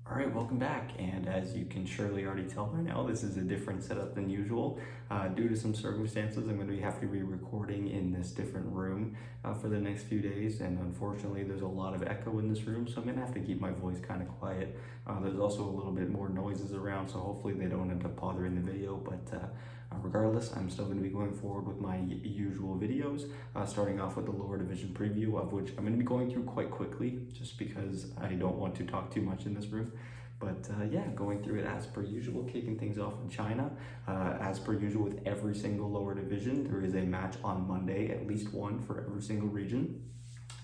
Alright, welcome back, and as you can surely already tell by now, this is a different setup than usual. Due to some circumstances, I'm going to have to be recording in this different room for the next few days, and unfortunately there's a lot of echo in this room, so I'm going to have to keep my voice kind of quiet. There's also a little bit more noises around, so hopefully they don't end up bothering the video, but regardless, I'm still going to be going forward with my usual videos, starting off with the lower division preview, of which I'm going to be going through quite quickly, just because I don't want to talk too much in this room. But yeah, going through it as per usual, kicking things off in China. As per usual with every single lower division, there is a match on Monday, at least one for every single region.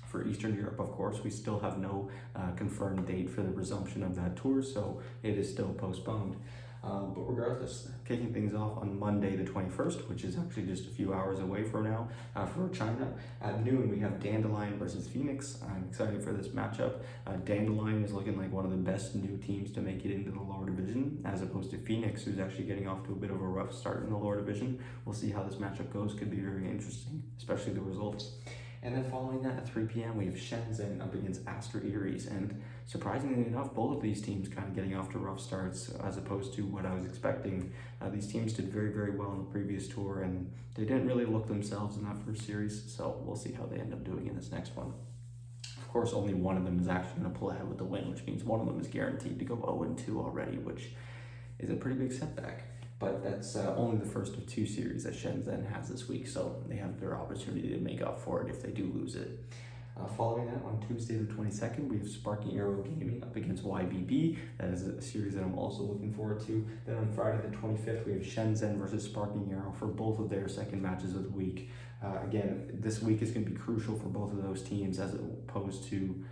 For Eastern Europe, of course, we still have no confirmed date for the resumption of that tour, so it is still postponed. But regardless, kicking things off on Monday the 21st, which is actually just a few hours away from now for China. At noon, we have Dandelion versus Phoenix. I'm excited for this matchup. Dandelion is looking like one of the best new teams to make it into the lower division, as opposed to Phoenix, who's actually getting off to a bit of a rough start in the lower division. We'll see how this matchup goes. Could be very interesting, especially the results. And then following that at 3 p.m. we have Shenzhen up against Aster Aries, and surprisingly enough, both of these teams kind of getting off to rough starts as opposed to what I was expecting. These teams did very, very well in the previous tour, and they didn't really look themselves in that first series, so we'll see how they end up doing in this next one. Of course, only one of them is actually going to pull ahead with the win, which means one of them is guaranteed to go 0-2 already, which is a pretty big setback. But that's only the first of two series that Shenzhen has this week, so they have their opportunity to make up for it if they do lose it. Following that, on Tuesday the 22nd, we have Sparking Arrow Gaming up against YBB. That is a series that I'm also looking forward to. Then on Friday the 25th, we have Shenzhen versus Sparking Arrow for both of their second matches of the week. Again, this week is going to be crucial for both of those teams as opposed to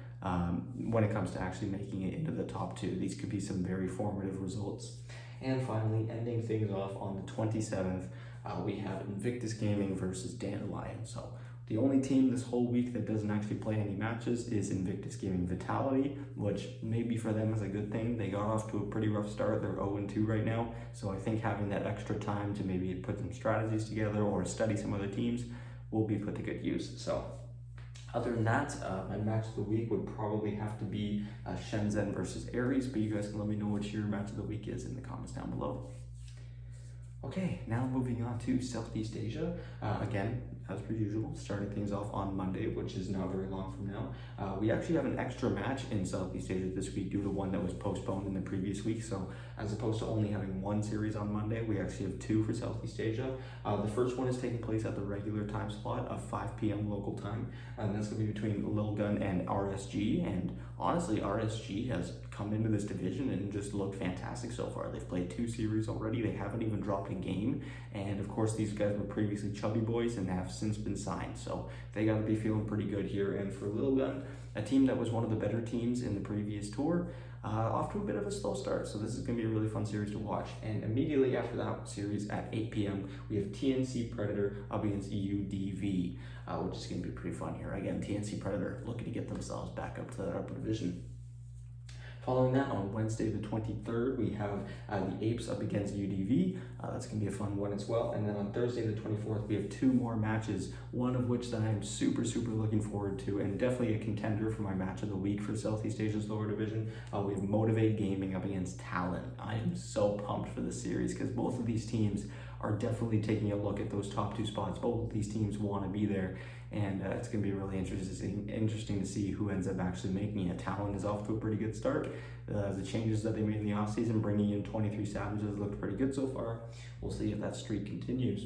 when it comes to actually making it into the top two. These could be some very formative results. And finally, ending things off on the 27th, we have Invictus Gaming versus Dandelion. So the only team this whole week that doesn't actually play any matches is Invictus Gaming Vitality, which maybe for them is a good thing. They got off to a pretty rough start. They're 0-2 right now. So I think having that extra time to maybe put some strategies together or study some other teams will be put to good use. So other than that, my match of the week would probably have to be Shenzhen versus Aries, but you guys can let me know what your match of the week is in the comments down below. Okay, now moving on to Southeast Asia. Again, as per usual, starting things off on Monday, which is not very long from now. We actually have an extra match in Southeast Asia this week due to one that was postponed in the previous week. So as opposed to only having one series on Monday, we actually have two for Southeast Asia. The first one is taking place at the regular time slot of 5 p.m. local time, and that's going to be between Lilgun and RSG. And honestly, RSG has come into this division and just looked fantastic so far. They've played two series already. They haven't even dropped a game, and of course these guys were previously Chubby Boys and have since been signed, so they got to be feeling pretty good here. And for Lilgun, a team that was one of the better teams in the previous tour, off to a bit of a slow start, so this is going to be a really fun series to watch. And immediately after that series at 8 p.m. we have TNC Predator up against UDV, which is going to be pretty fun here. Again, TNC Predator looking to get themselves back up to that upper division. Following that, on Wednesday the 23rd, we have the Apes up against UDV. That's going to be a fun one as well. And then on Thursday the 24th, we have two more matches, one of which that I'm super, super looking forward to, and definitely a contender for my match of the week for Southeast Asia's lower division. We have Motivate Gaming up against Talon. I am so pumped for this series because both of these teams are definitely taking a look at those top two spots. Both of these teams want to be there, and it's going to be really interesting to see who ends up actually making it. Talon is off to a pretty good start. The changes that they made in the offseason, bringing in 23 Savages, looked pretty good so far. We'll see if that streak continues.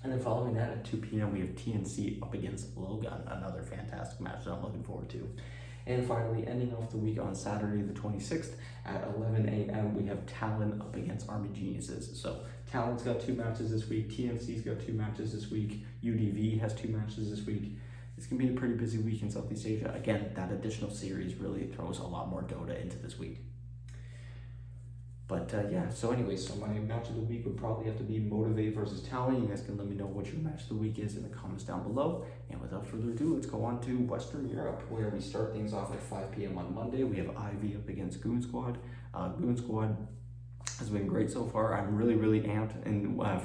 And then following that at 2 p.m. we have TNC up against Logan, another fantastic match that I'm looking forward to. And finally, ending off the week on Saturday the 26th at 11 a.m. we have Talon up against Army Geniuses. So Talon's got two matches this week, TNC's got two matches this week, UDV has two matches this week. It's going to be a pretty busy week in Southeast Asia. Again, that additional series really throws a lot more Dota into this week. But yeah, so anyways, so my match of the week would probably have to be Motivate versus Talon. You guys can let me know what your match of the week is in the comments down below. And without further ado, let's go on to Western Europe, where we start things off at 5 p.m. on Monday. We have Ivy up against Goon Squad. Goon Squad has been great so far. I'm really, really amped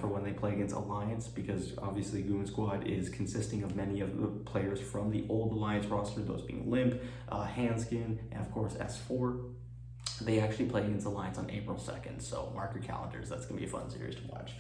for when they play against Alliance, because obviously Goon Squad is consisting of many of the players from the old Alliance roster, those being Limp, Handskin, and of course S4. They actually play against Alliance on April 2nd, so mark your calendars. That's going to be a fun series to watch.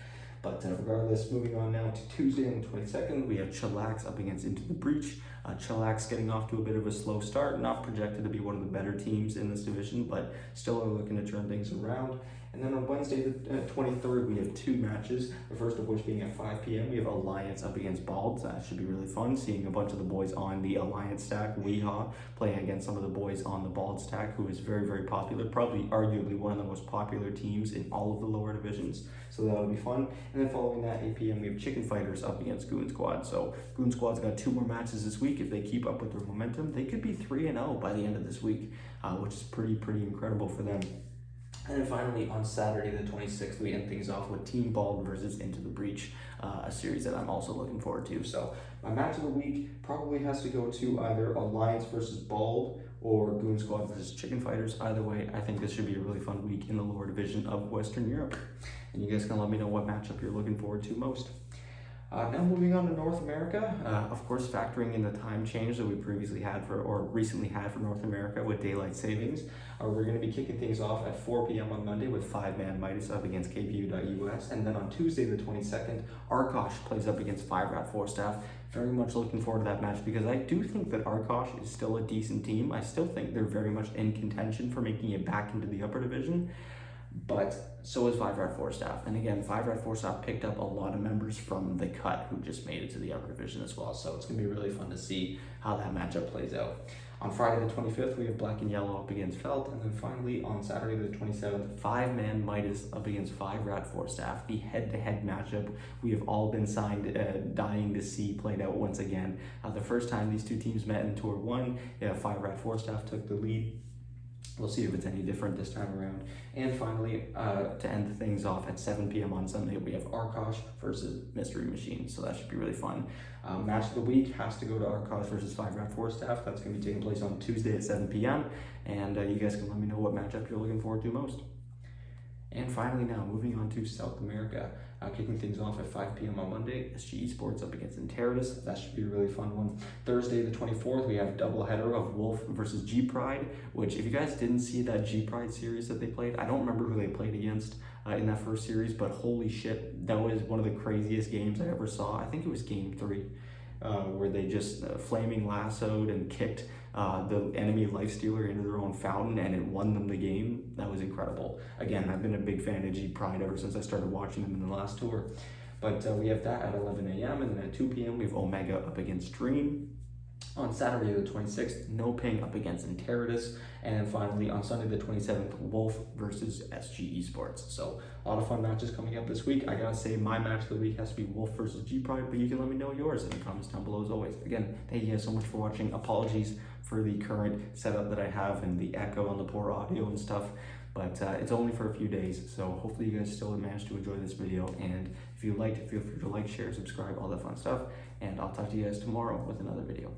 But regardless, moving on now to Tuesday on the 22nd, we have Chillax up against Into the Breach. Chillax getting off to a bit of a slow start, not projected to be one of the better teams in this division, but still are looking to turn things around. And then on Wednesday the 23rd, we have two matches, the first of which being at 5 p.m. We have Alliance up against Balds. That should be really fun, seeing a bunch of the boys on the Alliance stack, Weehaw, playing against some of the boys on the Balds stack, who is very, very popular, probably arguably one of the most popular teams in all of the lower divisions. So that'll be fun. And then following that, 8 p.m., we have Chicken Fighters up against Goon Squad. So Goon Squad's got 2 more matches this week. If they keep up with their momentum, they could be 3-0 by the end of this week, which is pretty incredible for them. And then finally, on Saturday the 26th, we end things off with Team Bald versus Into the Breach, a series that I'm also looking forward to. So my match of the week probably has to go to either Alliance versus Bald or Goon Squad versus Chicken Fighters. Either way, I think this should be a really fun week in the lower division of Western Europe. And you guys can let me know what matchup you're looking forward to most. Now moving on to North America, of course factoring in the time change that we previously had or recently had for North America with daylight savings, we're going to be kicking things off at 4 p.m. on Monday with 5-man Midas up against KPU.US, and then on Tuesday the 22nd, Arkosh plays up against 5-Rat 4-Staff. Very much looking forward to that match because I do think that Arkosh is still a decent team. I still think they're very much in contention for making it back into the upper division. But so is 5-Rat 4-Staff. And again, 5-Rat 4-Staff picked up a lot of members from the cut who just made it to the upper division as well. So it's going to be really fun to see how that matchup plays out. On Friday the 25th, we have Black and Yellow up against Felt. And then finally, on Saturday the 27th, 5-man Midas up against 5-Rat 4-Staff. The head-to-head matchup we have all been dying to see played out once again. The first time these two teams met in Tour 1, 5-Rat 4-Staff took the lead. We'll see if it's any different this time around. And finally, to end things off at 7 p.m. on Sunday, we have Arkosh versus Mystery Machine. So that should be really fun. Match of the week has to go to Arkosh versus 5-Rat 4-Staff. That's going to be taking place on Tuesday at 7 p.m. And you guys can let me know what matchup you're looking forward to most. And finally now, moving on to South America, kicking things off at 5 p.m. on Monday, SG Esports up against Enteritus. That should be a really fun one. Thursday the 24th, we have double header of Wolf versus G-Pride, which if you guys didn't see that G-Pride series that they played, I don't remember who they played against in that first series, but holy shit, that was one of the craziest games I ever saw. I think it was game 3. Where they just flaming lassoed and kicked the enemy lifestealer into their own fountain, and it won them the game. That was incredible. Again, I've been a big fan of G-Pride ever since I started watching them in the last tour. But we have that at 11 a.m. and then at 2 p.m. we have Omega up against Dream. On Saturday the 26th, No Ping up against Enteritus. And then finally on Sunday the 27th, Wolf versus SG Esports. So a lot of fun matches coming up this week. I gotta say my match of the week has to be Wolf versus G-Pride, but you can let me know yours in the comments down below as always. Again, thank you guys so much for watching. Apologies for the current setup that I have and the echo on the poor audio and stuff. But it's only for a few days, so hopefully you guys still managed to enjoy this video. And if you liked it, feel free to like, share, subscribe, all that fun stuff. And I'll talk to you guys tomorrow with another video.